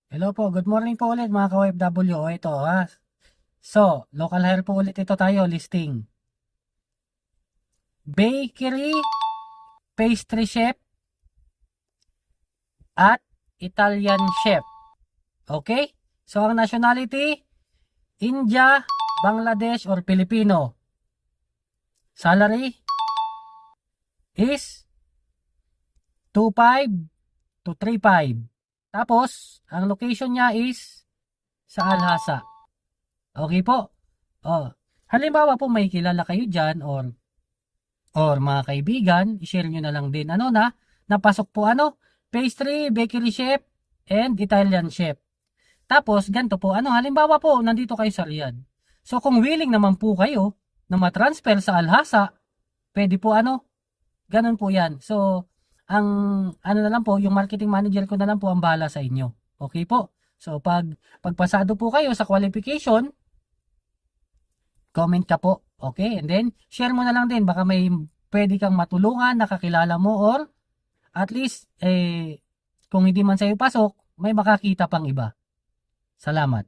Hello po, good morning po ulit mga ka-OFW. O ito ha. So, local hire po ulit ito tayo, listing. Bakery, pastry chef, at Italian chef. Okay? So, ang nationality, India, Bangladesh, or Filipino. Salary is 2.5 to 3.5. Tapos, ang location niya is sa Alhasa. Okay po? Oh, halimbawa po may kilala kayo dyan or mga kaibigan, i-share nyo na lang din. Napasok po pastry, bakery chef, and Italian chef. Tapos, ganito po, halimbawa po, nandito kayo sa Riyadh. So, kung willing naman po kayo na matransfer sa Alhasa, pwede po ganun po yan. So, ang na lang po, yung marketing manager ko na lang po ang bahala sa inyo. Okay po? So, pagpasado po kayo sa qualification, comment ka po. Okay? And then, share mo na lang din. Baka may pwede kang matulungan, nakakilala mo, or at least, kung hindi man sa'yo pasok, may makakita pang iba. Salamat.